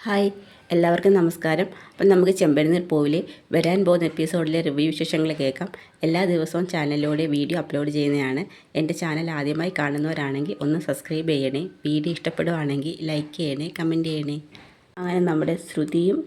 Hi, എല്ലാവർക്കും നമസ്കാരം. അപ്പം നമുക്ക് ചെമ്പരന്തീർ പൂവിൽ വരാൻ പോകുന്ന എപ്പിസോഡിലെ റിവ്യൂ വിശേഷങ്ങൾ കേൾക്കാം. എല്ലാ ദിവസവും ചാനലിലൂടെ വീഡിയോ അപ്ലോഡ് ചെയ്യുന്നതാണ്. എൻ്റെ ചാനൽ ആദ്യമായി കാണുന്നവരാണെങ്കിൽ ഒന്ന് സബ്സ്ക്രൈബ് ചെയ്യണേ. വീഡിയോ ഇഷ്ടപ്പെടുവാണെങ്കിൽ ലൈക്ക് ചെയ്യണേ, കമൻറ്റ് ചെയ്യണേ. അങ്ങനെ നമ്മുടെ ശ്രുതിയും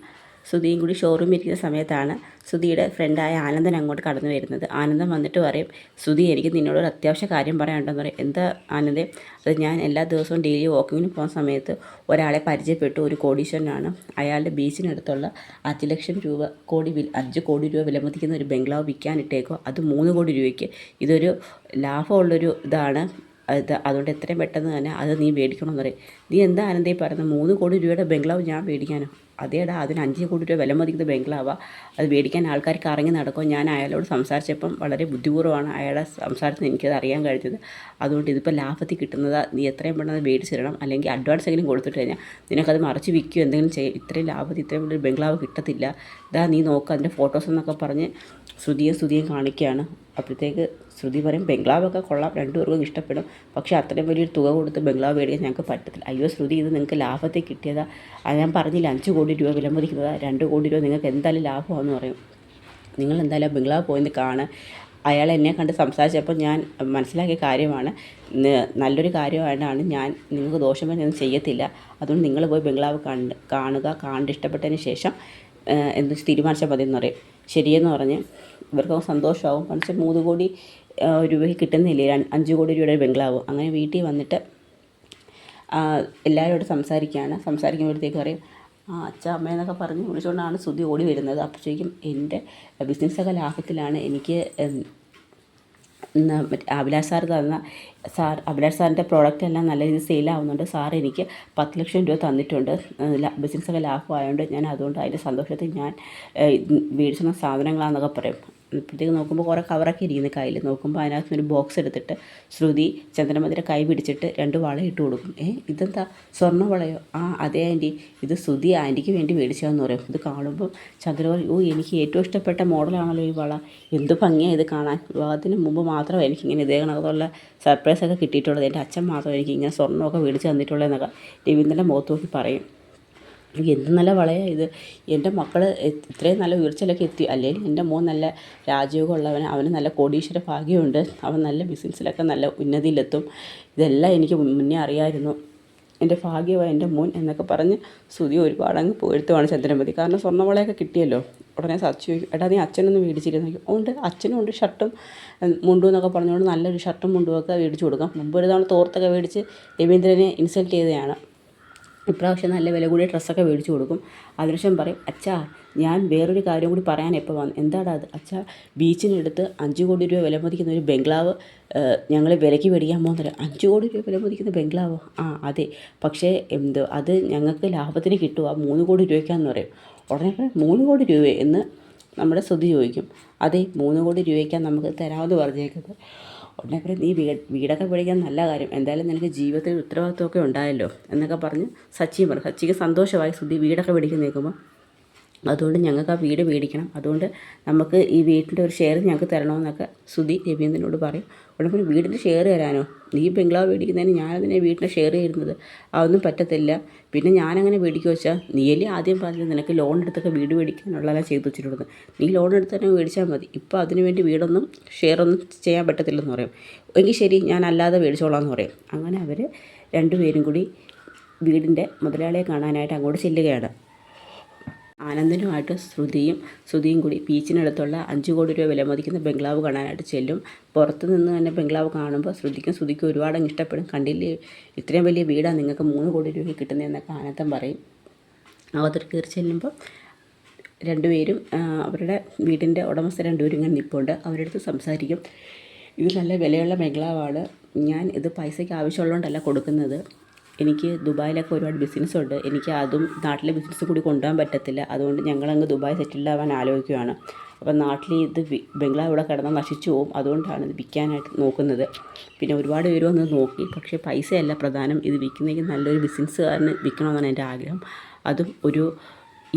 കൂടി ഷോറൂമിൽ ഇരിക്കുന്ന സമയത്താണ് ശ്രുതിയുടെ ഫ്രണ്ടായ ആനന്ദൻ അങ്ങോട്ട് കടന്നു വരുന്നത്. ആനന്ദൻ വന്നിട്ട് പറയും, ശ്രുതി എനിക്ക് നിന്നോടൊരു അത്യാവശ്യ കാര്യം പറയാനുണ്ടെന്ന് പറയും. എന്താ ആനന്ദേ? അത് ഞാൻ എല്ലാ ദിവസവും ഡെയിലി വാക്കിങ്ങിന് പോകുന്ന സമയത്ത് ഒരാളെ പരിചയപ്പെട്ടു. ഒരു കോടീശ്വരനാണ്. അയാളുടെ ബീച്ചിനടുത്തുള്ള 5 ലക്ഷം രൂപ 5 കോടി രൂപ വിലമതിക്കുന്ന ഒരു ബംഗ്ലാവ് വിൽക്കാനിട്ടേക്കോ. അത് 3 കോടി രൂപയ്ക്ക്. ഇതൊരു ലാഭമുള്ളൊരു ഇതാണ്. അതുകൊണ്ട് എത്രയും പെട്ടെന്ന് തന്നെ അത് നീ മേടിക്കണമെന്ന് പറയും. നീ എന്താ ആനന്ദേ പറയുന്നത്? 3 കോടി രൂപയുടെ ബംഗ്ലാവ് ഞാൻ മേടിക്കാനോ? അതേടാ, അതിന് 5 കോടി രൂപ വില മതിക്കുന്ന ബംഗ്ലാവാണ്. അത് മേടിക്കാൻ ആൾക്കാർ കറങ്ങി നടക്കും. ഞാൻ അയാളോട് സംസാരിച്ചപ്പം വളരെ ബുദ്ധിപൂർവ്വമാണ് അയാളുടെ സംസാരത്തിൽ എനിക്കത് അറിയാൻ കഴിഞ്ഞത്. അതുകൊണ്ട് ഇതിപ്പോൾ ലാഭത്തിൽ കിട്ടുന്നത് നീ എത്രയും പെട്ടെന്ന് മേടിച്ചിടണം. അല്ലെങ്കിൽ അഡ്വാൻസ് എങ്കിലും കൊടുത്തിട്ട് കഴിഞ്ഞാൽ നിനക്കത് മറിച്ച് വിൽക്കുകയോ എന്തെങ്കിലും ചെയ്യും. ഇത്രയും ലാഭത്തിൽ ഇത്രയും വലിയൊരു ബംഗ്ലാവ് കിട്ടത്തില്ല. ഇതാ നീ നോക്കുക, അതിൻ്റെ ഫോട്ടോസ് എന്നൊക്കെ പറഞ്ഞ് ശ്രുതിയും കാണിക്കുകയാണ്. അപ്പോഴത്തേക്ക് ശ്രുതി പറയും, ബംഗ്ലാവൊക്കെ കൊള്ളാം, രണ്ടുപേർക്കും ഇഷ്ടപ്പെടും. പക്ഷേ അത്രയും വലിയൊരു തുക കൊടുത്ത് ബംഗ്ലാവ് മേടിക്കാൻ ഞങ്ങൾക്ക് പറ്റത്തില്ല. അയ്യോ ശ്രുതി, ഇത് നിങ്ങൾക്ക് ലാഭത്തിൽ കിട്ടിയതാ. അത് ഞാൻ പറഞ്ഞില്ല, 5 കോടി രൂപ വിലമതിക്കുന്നതാ. 2 കോടി രൂപ നിങ്ങൾക്ക് എന്തായാലും ലാഭമാണെന്ന് പറയും. നിങ്ങൾ എന്തായാലും ബംഗ്ലാവ് പോയിന്ന് കാണുക. അയാൾ എന്നെ കണ്ട് സംസാരിച്ചപ്പോൾ ഞാൻ മനസ്സിലാക്കിയ കാര്യമാണ്, നല്ലൊരു കാര്യമായിട്ടാണ്. ഞാൻ നിങ്ങൾക്ക് ദോഷം വരുന്നൊന്നും ചെയ്യത്തില്ല. അതുകൊണ്ട് നിങ്ങൾ പോയി ബംഗ്ലാവ് കണ്ട് ഇഷ്ടപ്പെട്ടതിന് ശേഷം എന്ത് തീരുമാനിച്ചാൽ മതി എന്ന് പറയും. ശരിയെന്ന് പറഞ്ഞ് ഇവർക്ക് സന്തോഷമാവും. പക്ഷേ 3 കോടി രൂപയ്ക്ക് കിട്ടുന്നില്ലേ 5 കോടി രൂപയുടെ ബംഗ്ലാവ്. അങ്ങനെ വീട്ടിൽ വന്നിട്ട് എല്ലാവരോടും സംസാരിക്കുമ്പോഴത്തേക്ക് പറയും, അച്ഛ അമ്മ എന്നൊക്കെ പറഞ്ഞ് വിളിച്ചുകൊണ്ടാണ് ശ്രുതി ഓടി വരുന്നത്. അപ്പോഴത്തേക്കും എൻ്റെ ബിസിനസ്സൊക്കെ ലാഭത്തിലാണ്. എനിക്ക് അഭിലാഷ് സാറിൻ്റെ പ്രോഡക്റ്റ് എല്ലാം നല്ല രീതിയിൽ സെയിലാവുന്നുണ്ട്. സാർ എനിക്ക് 10 ലക്ഷം രൂപ തന്നിട്ടുണ്ട്. ബിസിനസ്സൊക്കെ ലാഭമായതുകൊണ്ട് ഞാൻ അതുകൊണ്ട് അതിൻ്റെ സന്തോഷത്തിൽ ഞാൻ മേടിച്ചുന്ന സാധനങ്ങളാണെന്നൊക്കെ പറയും. ഇപ്പോഴത്തേക്ക് നോക്കുമ്പോൾ കുറേ കവറൊക്കെ ഇരിക്കുന്നു കയ്യിൽ. നോക്കുമ്പോൾ അതിനകത്ത് ഒരു ബോക്സ് എടുത്തിട്ട് ശ്രുതി ചന്ദ്രമതിയുടെ കൈ പിടിച്ചിട്ട് 2 വള ഇട്ട് കൊടുക്കും. ഇതെന്താ, സ്വർണ്ണ വളയോ? അതേ ആൻറ്റി, ഇത് ശ്രുതി ആൻറ്റിക്ക് വേണ്ടി മേടിച്ചതെന്ന് പറയും. ഇത് കാണുമ്പോൾ ചന്ദ്രമതി, എനിക്ക് ഏറ്റവും ഇഷ്ടപ്പെട്ട മോഡലാണല്ലോ ഈ വള, എന്ത് ഭംഗിയാണ് ഇത് കാണാൻ. വിവാഹത്തിന് മുമ്പ് മാത്രമേ എനിക്കിങ്ങനെ ഇതേ കണക്കുള്ള സർപ്രൈസൊക്കെ കിട്ടിയിട്ടുള്ളത്. എൻ്റെ അച്ഛൻ മാത്രമേ എനിക്ക് ഇങ്ങനെ സ്വർണ്ണമൊക്കെ മേടിച്ച് തന്നിട്ടുള്ളതെന്നൊക്കെ രവീന്ദ്രൻ്റെ മുഖത്ത് നോക്കി പറയും. എന്ത് നല്ല വളയാണ് ഇത്. എൻ്റെ മക്കൾ ഇത്രയും നല്ല ഉയർച്ചയിലൊക്കെ എത്തി. അല്ലെങ്കിൽ എൻ്റെ മോൻ നല്ല രാജയോഗമുള്ളവൻ, അവന് നല്ല കോടീശ്വര ഭാഗ്യമുണ്ട്, അവൻ നല്ല ബിസിനസ്സിലൊക്കെ നല്ല ഉന്നതിയിലെത്തും. ഇതെല്ലാം എനിക്ക് മുന്നേ അറിയാമായിരുന്നു. എൻ്റെ ഭാഗ്യമാണ് എൻ്റെ മോൻ എന്നൊക്കെ പറഞ്ഞ് ശ്രുതി ഒരുപാടങ്ങ് പുകഴ്ത്തുവാണ് ചന്ദ്രമതി. കാരണം സ്വർണ്ണവളയൊക്കെ കിട്ടിയല്ലോ. ഉടനെ സച്ചു ചോദിക്കും, എടാ നീ അച്ഛനൊന്നും മേടിച്ചിരുന്നു? ഉണ്ട്, അച്ഛനും ഉണ്ട് ഷർട്ടും മുണ്ടും എന്നൊക്കെ പറഞ്ഞുകൊണ്ട് നല്ലൊരു ഷർട്ടും മുണ്ടുമൊക്കെ മേടിച്ച് കൊടുക്കാം. മുമ്പ് ഒരു തവണ തോർത്തൊക്കെ മേടിച്ച് രവീന്ദ്രനെ ഇൻസൾട്ട് ചെയ്തതാണ്. ഇപ്രാവശ്യം നല്ല വില കൂടിയ ഡ്രസ്സൊക്കെ മേടിച്ച് കൊടുക്കും. അതിനുശേഷം പറയും, അച്ഛാ ഞാൻ വേറൊരു കാര്യം കൂടി പറയാൻ എപ്പോൾ വന്നു. എന്താടാ അത്? അച്ഛാ, ബീച്ചിനടുത്ത് 5 കോടി രൂപ വില മതിക്കുന്ന ഒരു ബംഗ്ലാവ് ഞങ്ങൾ വിലയ്ക്ക് മേടിക്കാൻ പോകുന്നത്. 5 കോടി രൂപ വില മതിക്കുന്ന ബംഗ്ലാവോ? അതെ, പക്ഷേ അത് ഞങ്ങൾക്ക് ലാഭത്തിന് കിട്ടുക 3 കോടി രൂപയ്ക്കാന്ന് പറയും. ഉടനെ 3 കോടി രൂപ എന്ന് നമ്മുടെ ശ്രുതി ചോദിക്കും. അതെ, 3 കോടി രൂപയ്ക്കാണ് നമുക്ക് തരാമെന്ന് പറഞ്ഞേക്കുന്നത്. ഉടനെ പറയും, നീ വീടൊക്കെ മേടിക്കാൻ നല്ല കാര്യം, എന്തായാലും നിനക്ക് ജീവിതത്തിൽ ഉത്തരവാദിത്വമൊക്കെ ഉണ്ടായല്ലോ എന്നൊക്കെ പറഞ്ഞ് സച്ചിയും പറയും. സച്ചിക്ക് സന്തോഷമായി ശ്രുതി വീടൊക്കെ മേടിക്കാൻ നിൽക്കുമ്പോൾ. അതുകൊണ്ട് ഞങ്ങൾക്ക് ആ വീട് മേടിക്കണം, അതുകൊണ്ട് നമുക്ക് ഈ വീട്ടിൻ്റെ ഒരു ഷെയർ ഞങ്ങൾക്ക് തരണമെന്നൊക്കെ ശ്രുതി രവീന്ദ്രനോട് പറയും. ഉടനെ പിന്നെ വീടിൻ്റെ ഷെയർ തരാനോ? നീ ബംഗ്ലാവ് മേടിക്കുന്നതിന് ഞാനതിനെ വീട്ടിൻ്റെ ഷെയർ തരുന്നത് അതൊന്നും പറ്റത്തില്ല. പിന്നെ ഞാനങ്ങനെ മേടിക്കുക വെച്ചാൽ നീയല്ലേ ആദ്യം പറഞ്ഞത് നിനക്ക് ലോൺ എടുത്തൊക്കെ വീട് മേടിക്കാനുള്ളതെല്ലാം ചെയ്തു വെച്ചിട്ടുള്ളത്. നീ ലോൺ എടുത്ത് തന്നെ മേടിച്ചാൽ മതി. ഇപ്പോൾ അതിനുവേണ്ടി വീടൊന്നും ഷെയറൊന്നും ചെയ്യാൻ പറ്റത്തില്ലെന്ന് പറയും. എങ്കിൽ ശരി, ഞാൻ അല്ലാതെ മേടിച്ചോളാം എന്ന് പറയും. അങ്ങനെ അവർ രണ്ടുപേരും കൂടി വീടിൻ്റെ മുതലാളിയെ കാണാനായിട്ട് അങ്ങോട്ട് ചെല്ലുകയാണ്. ആനന്ദനുമായിട്ട് ശ്രുതിയും കൂടി ബീച്ചിനടുത്തുള്ള 5 കോടി രൂപ വില മതിക്കുന്ന ബംഗ്ലാവ് കാണാനായിട്ട് ചെല്ലും. പുറത്ത് നിന്ന് തന്നെ ബംഗ്ലാവ് കാണുമ്പോൾ ശ്രുതിക്കും ഒരുപാട് ഇഷ്ടപ്പെടും. കണ്ടില്ലേ, ഇത്രയും വലിയ വീടാണ് നിങ്ങൾക്ക് 3 കോടി രൂപ കിട്ടുന്നതെന്നൊക്കെ ആനന്ദം പറയും. അകത്തോട്ട് കയറി ചെല്ലുമ്പോൾ രണ്ടുപേരും അവരുടെ വീടിൻ്റെ ഉടമസ്ഥ രണ്ടുപേരും ഇങ്ങനെ നിൽപ്പുണ്ട്. അവരുടെ അടുത്ത് സംസാരിക്കും. ഇത് നല്ല വിലയുള്ള ബംഗ്ലാവാണ്, ഞാൻ ഇത് പൈസയ്ക്ക് ആവശ്യമുള്ളതുകൊണ്ടല്ല കൊടുക്കുന്നത്. എനിക്ക് ദുബായിലൊക്കെ ഒരുപാട് ബിസിനസ്സുണ്ട്, എനിക്ക് അതും നാട്ടിലെ ബിസിനസ് കൂടി കൊണ്ടുപോകാൻ പറ്റത്തില്ല. അതുകൊണ്ട് ഞങ്ങളങ്ങ് ദുബായ് സെറ്റിൽഡ് ആവാൻ ആലോചിക്കുകയാണ്. അപ്പം നാട്ടിൽ ഇത് ബംഗ്ലാവ് ഇവിടെ കിടന്നാൽ നശിച്ചു പോകും, അതുകൊണ്ടാണ് ഇത് വിൽക്കാനായിട്ട് നോക്കുന്നത്. പിന്നെ ഒരുപാട് പേര് വന്ന് നോക്കി, പക്ഷേ പൈസയല്ല പ്രധാനം, ഇത് വിൽക്കുന്നെങ്കിൽ നല്ലൊരു ബിസിനസ്സുകാരന് വിൽക്കണമെന്നാണ് എൻ്റെ ആഗ്രഹം. അതും ഒരു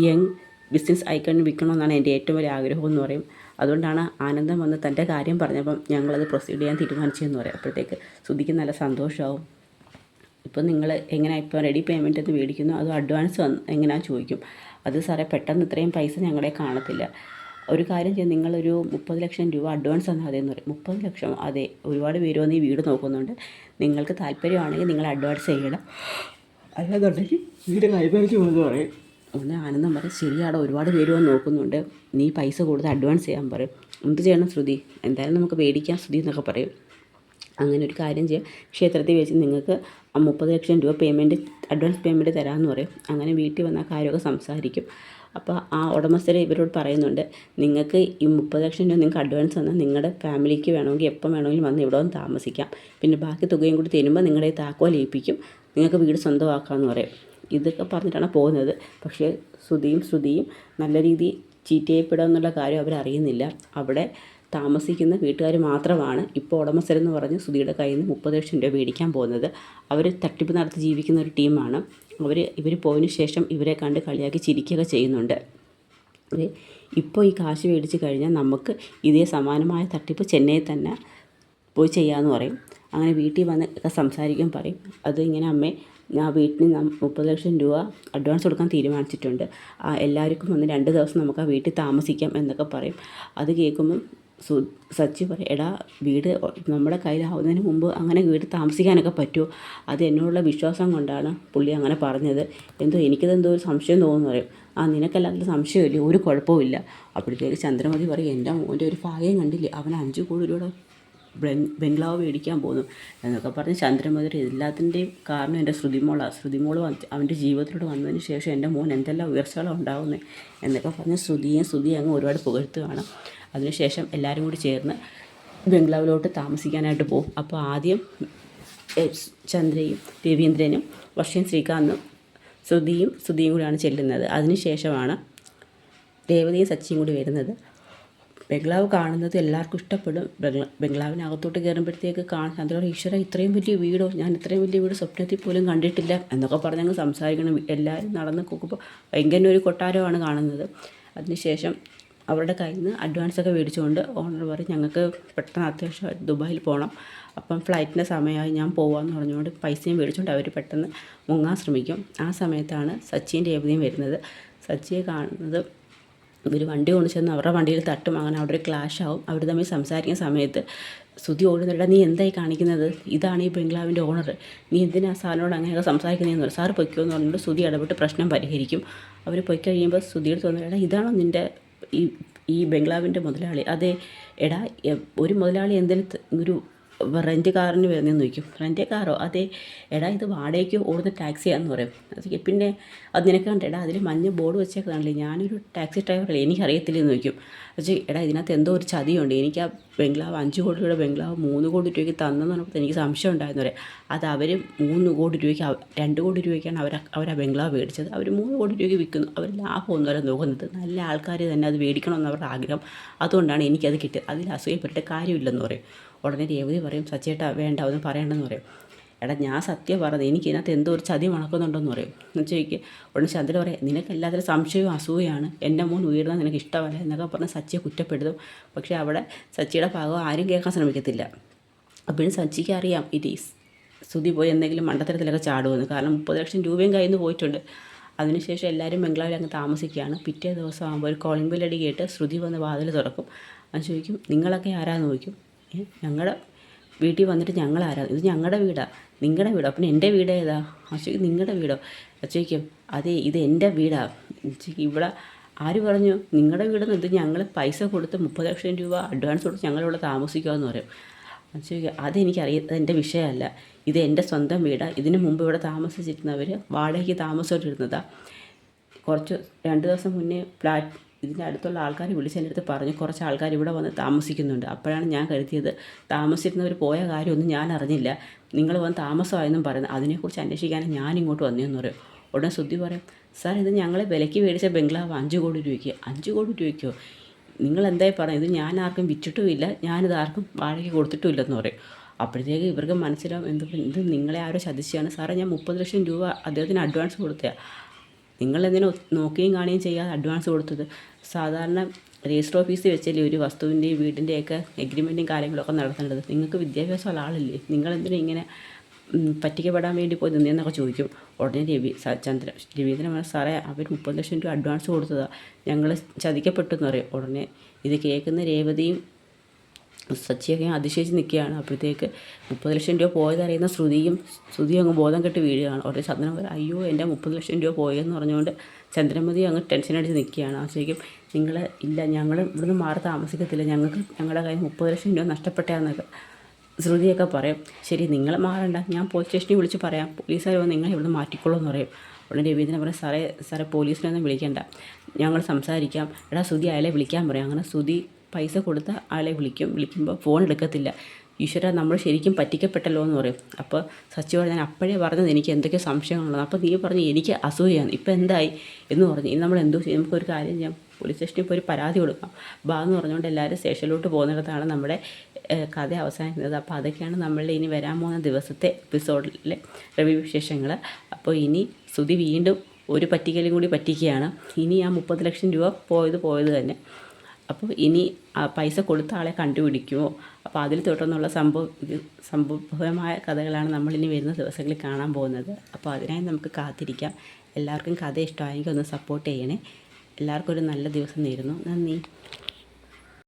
യങ് ബിസിനസ് ഐക്കണിന് വിൽക്കണമെന്നാണ് എൻ്റെ ഏറ്റവും വലിയ ആഗ്രഹം എന്ന് പറയും. അതുകൊണ്ടാണ് ആനന്ദം വന്ന് തൻ്റെ കാര്യം പറഞ്ഞപ്പം ഞങ്ങളത് പ്രൊസീഡ് ചെയ്യാൻ തീരുമാനിച്ചതെന്ന് പറയും. അപ്പോഴത്തേക്ക് ശ്രുതിക്ക് നല്ല സന്തോഷമാവും. ഇപ്പം നിങ്ങൾ എങ്ങനെയാണ് ഇപ്പോൾ റെഡി പേയ്മെൻറ്റ് എന്ന് മേടിക്കുന്നു അതോ അഡ്വാൻസ് എങ്ങനെയാ ചോദിക്കും. അത് സാറേ പെട്ടെന്ന് ഇത്രയും പൈസ ഞങ്ങളെ കാണത്തില്ല. ഒരു കാര്യം ചെയ്യും, നിങ്ങളൊരു 30 ലക്ഷം രൂപ അഡ്വാൻസ് തന്നാൽ മതിയെന്ന് പറയും. 30 ലക്ഷം അതെ, ഒരുപാട് പേര് വന്ന് ഈ വീട് നോക്കുന്നുണ്ട്. നിങ്ങൾക്ക് താല്പര്യമാണെങ്കിൽ നിങ്ങൾ അഡ്വാൻസ് ചെയ്യണം, അല്ലാന്നുണ്ടെങ്കിൽ വീട് കൈവരിച്ചു എന്ന് പറയും. ഒന്ന് ആനന്ദം പറയും, ശരിയാടോ ഒരുപാട് പേര് വന്ന് നോക്കുന്നുണ്ട്, നീ പൈസ കൊടുത്ത് അഡ്വാൻസ് ചെയ്യാൻ പറയും. എന്ത് ചെയ്യണം ശ്രുതി, എന്തായാലും നമുക്ക് മേടിക്കാം ശ്രുതി എന്നൊക്കെ പറയും. അങ്ങനെ ഒരു കാര്യം ചെയ്യാം, ക്ഷേത്രത്തിൽ വെച്ച് നിങ്ങൾക്ക് 30 ലക്ഷം രൂപ അഡ്വാൻസ് പേയ്മെൻറ്റ് തരാമെന്ന് പറയും. അങ്ങനെ വീട്ടിൽ വന്ന കാര്യമൊക്കെ സംസാരിക്കും. അപ്പോൾ ആ ഉടമസ്ഥരെ ഇവരോട് പറയുന്നുണ്ട്, നിങ്ങൾക്ക് ഈ 30 ലക്ഷം രൂപ നിങ്ങൾക്ക് അഡ്വാൻസ് തന്നാൽ നിങ്ങളുടെ ഫാമിലിക്ക് വേണമെങ്കിൽ എപ്പം വേണമെങ്കിലും വന്ന് ഇവിടെ വന്ന് താമസിക്കാം. പിന്നെ ബാക്കി തുകയും കൂടി തരുമ്പോൾ നിങ്ങളുടെ താക്കോൽ ഏൽപ്പിക്കും, നിങ്ങൾക്ക് വീട് സ്വന്തമാക്കാമെന്ന് പറയും. ഇതൊക്കെ പറഞ്ഞിട്ടാണ് പോകുന്നത്. പക്ഷേ ശ്രുതിയും നല്ല രീതിയിൽ ചീറ്റ് ചെയ്യപ്പെടുക കാര്യം അവരറിയുന്നില്ല. അവിടെ താമസിക്കുന്ന വീട്ടുകാർ മാത്രമാണ് ഇപ്പോൾ ഉടമസ്ഥരെന്ന് പറഞ്ഞ് ശ്രുതിയുടെ കയ്യിൽ നിന്ന് 30 ലക്ഷം രൂപ മേടിക്കാൻ പോകുന്നത്. അവർ തട്ടിപ്പ് നടത്തി ജീവിക്കുന്ന ഒരു ടീമാണ്. ഇവർ പോയതിന് ശേഷം ഇവരെ കണ്ട് കളിയാക്കി ചിരിക്കുകയൊക്കെ ചെയ്യുന്നുണ്ട്. ഇപ്പോൾ ഈ കാശ് മേടിച്ച് കഴിഞ്ഞാൽ നമുക്ക് ഇതേ സമാനമായ തട്ടിപ്പ് ചെന്നൈയിൽ തന്നെ പോയി ചെയ്യാമെന്ന് പറയും. അങ്ങനെ വീട്ടിൽ വന്ന് സംസാരിക്കാൻ പറയും. അത് ഇങ്ങനെ അമ്മേ, ഞാൻ വീട്ടിൽ 30 ലക്ഷം രൂപ അഡ്വാൻസ് കൊടുക്കാൻ തീരുമാനിച്ചിട്ടുണ്ട്, എല്ലാവർക്കും വന്ന് 2 ദിവസം നമുക്ക് ആ വീട്ടിൽ താമസിക്കാം എന്നൊക്കെ പറയും. അത് കേൾക്കുമ്പം സച്ചി പറയും, എടാ വീട് നമ്മുടെ കയ്യിലാവുന്നതിന് മുമ്പ് അങ്ങനെ വീട് താമസിക്കാനൊക്കെ പറ്റുമോ? അത് എന്നോടുള്ള വിശ്വാസം കൊണ്ടാണ് പുള്ളി അങ്ങനെ പറഞ്ഞത്, എനിക്കിതെന്തോ ഒരു സംശയം തോന്നുന്നു പറയും. നിനക്കല്ലാത്ത സംശയമില്ലേ, ഒരു കുഴപ്പമില്ല. അപ്പോഴത്തേക്ക് ചന്ദ്രമതി പറയും, എൻ്റെ മോൻ്റെ ഒരു ഭാഗ്യം കണ്ടില്ലേ, അവൻ 5 കോടി രൂപയുടെ ബംഗ്ലാവ് മേടിക്കാൻ പോകുന്നു എന്നൊക്കെ പറഞ്ഞ് ചന്ദ്രമതി എല്ലാത്തിൻ്റെയും കാരണം എൻ്റെ ശ്രുതിമോൾ അവൻ്റെ ജീവിതത്തിലൂടെ വന്നതിന് ശേഷം എൻ്റെ മോൻ എന്തെല്ലാം ഉയർച്ചകളാണ് ഉണ്ടാകുന്നത് എന്നൊക്കെ പറഞ്ഞ് ശ്രുതി അങ്ങ് ഒരുപാട് പുകഴ്ത്തുകയാണ്. അതിനുശേഷം എല്ലാവരും കൂടി ചേർന്ന് ബംഗ്ലാവിലോട്ട് താമസിക്കാനായിട്ട് പോകും. അപ്പോൾ ആദ്യം ചന്ദ്രയും രവീന്ദ്രനും വർഷയും ശ്രീകാന്തും ശ്രുതിയും കൂടിയാണ് ചെല്ലുന്നത്. അതിനുശേഷമാണ് രേവതിയും സച്ചിയും കൂടി വരുന്നത്. ബംഗ്ലാവ് കാണുന്നത് എല്ലാവർക്കും ഇഷ്ടപ്പെടും. ബംഗ്ലാവിനകത്തോട്ട് കയറുമ്പോഴത്തേക്ക് ചന്ദ്രൻ, ഈശ്വര ഇത്രയും വലിയ വീടോ, ഞാൻ ഇത്രയും വലിയ വീട് സ്വപ്നത്തിൽ പോലും കണ്ടിട്ടില്ല എന്നൊക്കെ പറഞ്ഞങ്ങ് സംസാരിക്കണം. എല്ലാവരും നടന്ന് നോക്കുമ്പോൾ ഭയങ്കര ഒരു കൊട്ടാരമാണ് കാണുന്നത്. അതിനുശേഷം അവരുടെ കയ്യിൽ നിന്ന് അഡ്വാൻസൊക്കെ മേടിച്ചുകൊണ്ട് ഓണർ പറയും, ഞങ്ങൾക്ക് പെട്ടെന്ന് അത്യാവശ്യം ദുബായിൽ പോകണം, അപ്പം ഫ്ലൈറ്റിൻ്റെ സമയമായി, ഞാൻ പോകാമെന്ന് പറഞ്ഞുകൊണ്ട് പൈസയും മേടിച്ചുകൊണ്ട് അവർ പെട്ടെന്ന് മുങ്ങാൻ ശ്രമിക്കും. ആ സമയത്താണ് സച്ചിയും രേവതിയും വരുന്നത്. സച്ചിയെ കാണുന്നത് ഇവർ വണ്ടി കൊണ്ട് ചെന്ന് അവരുടെ വണ്ടിയിൽ തട്ടും. അങ്ങനെ അവിടെ ഒരു ക്ലാഷ് ആവും. അവർ തമ്മിൽ സംസാരിക്കുന്ന സമയത്ത് ശ്രുതി ഓടുന്നില്ല, നീ എന്തായി കാണിക്കുന്നത്, ഇതാണ് ഈ ബംഗ്ലാവിൻ്റെ ഓണർ, നീ എന്തിനാ സാറിനോട് അങ്ങനെയൊക്കെ സംസാരിക്കുന്നതെന്ന് പറയും. സാറ് പൊയ്ക്കോ എന്ന് പറഞ്ഞുകൊണ്ട് ശ്രുതി ഇടപെട്ട് പ്രശ്നം പരിഹരിക്കും. അവർ പൊയി കഴിയുമ്പോൾ ശ്രുതിയുടെ തോന്നുന്നത്, ഇതാണോ നിൻ്റെ ഈ ബംഗ്ലാവിൻ്റെ മുതലാളി? അതെ. എടാ, ഒരു മുതലാളി എന്തെങ്കിലും ഒരു റെൻറ്റ് കാറിന് വരുന്നതെന്ന് ചോദിക്കും. റെൻറ്റ് കാറോ? അതെ. എടാ, ഇത് വാടകയ്ക്ക് ഓടുന്ന ടാക്സിയാണെന്ന് പറയും. അത് പിന്നെ അത് നിനക്ക് കണ്ടെടാ, അതിൽ മഞ്ഞ ബോർഡ് വെച്ചേക്കാണല്ലേ, ഞാനൊരു ടാക്സി ഡ്രൈവറല്ലേ, എനിക്കറിയത്തില്ലെന്ന് ചോദിക്കും. പക്ഷേ എടാ, ഇതിനകത്ത് എന്തോ ഒരു ചതിയുണ്ട്, എനിക്ക് ആ ബംഗ്ലാവ് 5 കോടി രൂപയുടെ ബംഗ്ലാവ് 3 കോടി രൂപയ്ക്ക് തന്നെന്ന് പറഞ്ഞപ്പോൾ എനിക്ക് സംശയം ഉണ്ടായെന്ന് പറയും. അത് അവർ 3 കോടി രൂപയ്ക്ക് 2 കോടി രൂപയ്ക്കാണ് അവർ ആ ബംഗ്ലാവ് മേടിച്ചത്. അവർ 3 കോടി രൂപയ്ക്ക് വിൽക്കുന്നു. അവർ ലാഭമൊന്നുമല്ല നോക്കുന്നത്, നല്ല ആൾക്കാർ തന്നെ അത് മേടിക്കണമെന്ന് അവരുടെ ആഗ്രഹം, അതുകൊണ്ടാണ് എനിക്കത് കിട്ടിയത്, അതിൽ അസൂയപ്പെട്ടിട്ട് കാര്യമില്ലെന്ന് പറയും. ഉടനെ രേവതി പറയും, സച്ചേട്ടാ വേണ്ട, അതൊന്നും പറയണ്ടെന്ന് പറയും. എടാ, ഞാൻ സത്യം പറഞ്ഞത്, എനിക്ക് ഇതിനകത്ത് എന്തോ ഒരു ചതി മണക്കുന്നുണ്ടെന്ന് പറയും. എന്ന് ചോദിക്കുക. ഉടനെ ചന്ദ്ര പറയാം, നിനക്ക് എല്ലാത്തിലും സംശയവും അസൂയാണ്, എൻ്റെ മോൻ ഉയർന്നാൽ നിനക്ക് ഇഷ്ടമല്ല എന്നൊക്കെ പറഞ്ഞ് സച്ചിയെ കുറ്റപ്പെടുത്തും. പക്ഷേ അവിടെ സച്ചിയുടെ ഭാഗം ആരും കേൾക്കാൻ ശ്രമിക്കത്തില്ല. അപ്പോഴും സച്ചിക്ക് അറിയാം ശ്രുതി പോയി എന്തെങ്കിലും മണ്ടത്തരത്തിലൊക്കെ ചാടുമെന്ന്. കാരണം 30 ലക്ഷം രൂപയും കയ്യിൽ നിന്ന് പോയിട്ടുണ്ട്. അതിനുശേഷം എല്ലാവരും ബംഗ്ലാവിൽ അങ്ങ് താമസിക്കുകയാണ്. പിറ്റേ ദിവസം ആകുമ്പോൾ ഒരു കോളിംഗ് ബെൽ അടി കേട്ട് ശ്രുതി വന്ന് വാതിൽ തുറക്കും. അത് ചോദിക്കും, നിങ്ങളൊക്കെ ആരാന്ന് ചോദിക്കും. ഞങ്ങളുടെ വീട്ടിൽ വന്നിട്ട് ഞങ്ങളാരാ, ഇത് ഞങ്ങളുടെ വീടാണ്, നിങ്ങളുടെ വീടോ? പിന്നെ എൻ്റെ വീട് ഏതാ? അച്ഛയ്ക്ക് നിങ്ങളുടെ വീടോ? അച്ഛയ്ക്കും അതെ, ഇത് എൻ്റെ വീടാണ്. ഇവിടെ ആര് പറഞ്ഞു നിങ്ങളുടെ വീടെന്ന്? ഇത് ഞങ്ങൾ പൈസ കൊടുത്ത് 30 ലക്ഷം രൂപ അഡ്വാൻസ് കൊടുത്ത് ഞങ്ങളിവിടെ താമസിക്കാമെന്ന് പറയും. അച്ഛയ്ക്ക് അതെനിക്കറിയാം, എൻ്റെ വിഷയമല്ല, ഇത് എൻ്റെ സ്വന്തം വീടാണ്, ഇതിന് മുമ്പ് ഇവിടെ താമസിച്ചിരുന്നവർ വാടകയ്ക്ക് താമസിച്ചിരുന്നതാണ്. 2 ദിവസം മുന്നേ ഇതിൻ്റെ അടുത്തുള്ള ആൾക്കാർ വിളിച്ചെൻ്റെ അടുത്ത് പറഞ്ഞു, കുറച്ച് ആൾക്കാർ ഇവിടെ വന്ന് താമസിക്കുന്നുണ്ട്. അപ്പോഴാണ് ഞാൻ കരുതിയത് താമസിച്ചിരുന്നവർ പോയ കാര്യമൊന്നും ഞാൻ അറിഞ്ഞില്ല, നിങ്ങൾ വന്ന് താമസമായെന്നും പറയുന്നത്, അതിനെക്കുറിച്ച് അന്വേഷിക്കാനും ഞാൻ ഇങ്ങോട്ട് വന്നതെന്ന് പറയും. ഉടനെ ശ്രുതി പറയും, സാർ ഇത് ഞങ്ങളെ വിലയ്ക്ക് മേടിച്ച ബംഗ്ലാവ് 5 കോടി രൂപയ്ക്ക്. 5 കോടി രൂപയ്ക്കോ? നിങ്ങൾ എന്തായി പറയുന്നത്? ഇത് ഞാൻ ആർക്കും വിറ്റിട്ടുമില്ല, ഞാനിത് ആർക്കും വാടകയ്ക്ക് കൊടുത്തിട്ടുമില്ലെന്ന് പറയും. അപ്പോഴത്തേക്ക് ഇവർക്ക് മനസ്സിലാവും, ഇത് നിങ്ങളെ ആരോ ചതിച്ചാണ് സാറേ, ഞാൻ 30 ലക്ഷം രൂപ അദ്ദേഹത്തിന് അഡ്വാൻസ് കൊടുത്തതാണ്, നിങ്ങളെന്തിനാ നോക്കുകയും കാണുകയും ചെയ്യാതെ അഡ്വാൻസ് കൊടുത്തത്? സാധാരണ രജിസ്റ്റർ ഓഫീസിൽ വെച്ചല്ലേ ഒരു വസ്തുവിൻ്റെയും വീടിൻ്റെയൊക്കെ എഗ്രിമെൻറ്റും കാര്യങ്ങളൊക്കെ നടത്തേണ്ടത്, നിങ്ങൾക്ക് വിദ്യാഭ്യാസമുള്ള ആളല്ലേ, നിങ്ങളെന്തിനാ ഇങ്ങനെ പറ്റിക്കപ്പെടാൻ വേണ്ടി പോയി നിന്നേന്നൊക്കെ ചോദിക്കും. ഉടനെ രവീന്ദ്രൻ പറഞ്ഞു, സാറേ അവർ 30 ലക്ഷം രൂപ അഡ്വാൻസ് കൊടുത്തതാണ്, ഞങ്ങൾ ചതിക്കപ്പെട്ടു എന്ന് പറയും. ഉടനെ ഇത് കേൾക്കുന്ന രേവതിയും സച്ചിയൊക്കെ അതിശയിച്ച് നിൽക്കുകയാണ്. അപ്പോഴത്തേക്ക് 30 ലക്ഷം രൂപ പോയതറിയുന്ന ശ്രുതി അങ്ങ് ബോധം കെട്ട് വീഴുകയാണ്. ഉടനെ ചന്ദ്രൻ പറയും, അയ്യോ എൻ്റെ 30 ലക്ഷം രൂപ പോയെന്ന് പറഞ്ഞുകൊണ്ട് ചന്ദ്രമതി അങ്ങ് ടെൻഷനടിച്ച് നിൽക്കുകയാണ്. അപ്പോഴത്തേക്കും നിങ്ങൾ ഇല്ല, ഞങ്ങൾ ഇവിടുന്ന് മാറി താമസിക്കത്തില്ല, ഞങ്ങൾക്ക് ഞങ്ങളുടെ കയ്യിൽ 30 ലക്ഷം രൂപ നഷ്ടപ്പെട്ടാന്നൊക്കെ ശ്രുതിയൊക്കെ പറയും. ശരി, നിങ്ങൾ മാറണ്ട, ഞാൻ പോലീസ് സ്റ്റേഷനിൽ വിളിച്ച് പറയാം, പോലീസുകാർ വന്ന് നിങ്ങൾ ഇവിടുന്ന് മാറ്റിക്കോളൂ എന്ന് പറയും. ഉടനെ രവീന്ദ്രൻ പറയും, സാറേ പോലീസിനൊന്നും വിളിക്കണ്ട, ഞങ്ങൾ സംസാരിക്കാം, എടാ ശ്രുതി അയാളെ വിളിക്കാൻ പറയും. അങ്ങനെ ശ്രുതി പൈസ കൊടുത്ത ആളെ വിളിക്കുമ്പോൾ ഫോൺ എടുക്കത്തില്ല. ഈശ്വര, നമ്മൾ ശരിക്കും പറ്റിക്കപ്പെട്ടല്ലോ എന്ന് പറയും. അപ്പോൾ സച്ചിയോട് ഞാൻ അപ്പോഴേ പറഞ്ഞത് എനിക്ക് എന്തൊക്കെ സംശയങ്ങളുള്ളത്, അപ്പോൾ നീ പറഞ്ഞു എനിക്ക് അസൂയാണ്, ഇപ്പോൾ എന്തായി എന്ന് പറഞ്ഞു. ഇനി നമ്മൾ എന്തോ ചെയ്യും, നമുക്കൊരു കാര്യം ചെയ്യാം, പോലീസ് സ്റ്റേഷനിൽ പോയി ഒരു പരാതി കൊടുക്കാം എന്ന് പറഞ്ഞുകൊണ്ട് എല്ലാവരും സ്റ്റേഷനിലോട്ട് പോകുന്നിടത്താണ് നമ്മുടെ കഥ അവസാനിക്കുന്നത്. അപ്പോൾ അതൊക്കെയാണ് നമ്മളുടെ ഇനി വരാൻ പോകുന്ന ദിവസത്തെ എപ്പിസോഡിലെ റിവ്യൂ വിശേഷങ്ങൾ. അപ്പോൾ ഇനി ശ്രുതി വീണ്ടും ഒരു പറ്റിക്കലും കൂടി പറ്റിക്കുകയാണ്. ഇനി ആ 30 ലക്ഷം രൂപ പോയത് തന്നെ. അപ്പോൾ ഇനി ആ പൈസ കൊടുത്ത ആളെ കണ്ടുപിടിക്കുമോ? അപ്പോൾ അതിൽ തുടർന്നുള്ള സംഭവമായ കഥകളാണ് നമ്മളിനി വരുന്ന ദിവസങ്ങളിൽ കാണാൻ പോകുന്നത്. അപ്പോൾ അതിനായി നമുക്ക് കാത്തിരിക്കാം. എല്ലാവർക്കും കഥ ഇഷ്ടമായെങ്കിൽ ഒന്ന് സപ്പോർട്ട് ചെയ്യണേ. എല്ലാവർക്കും ഒരു നല്ല ദിവസം നേരുന്നു. നന്ദി.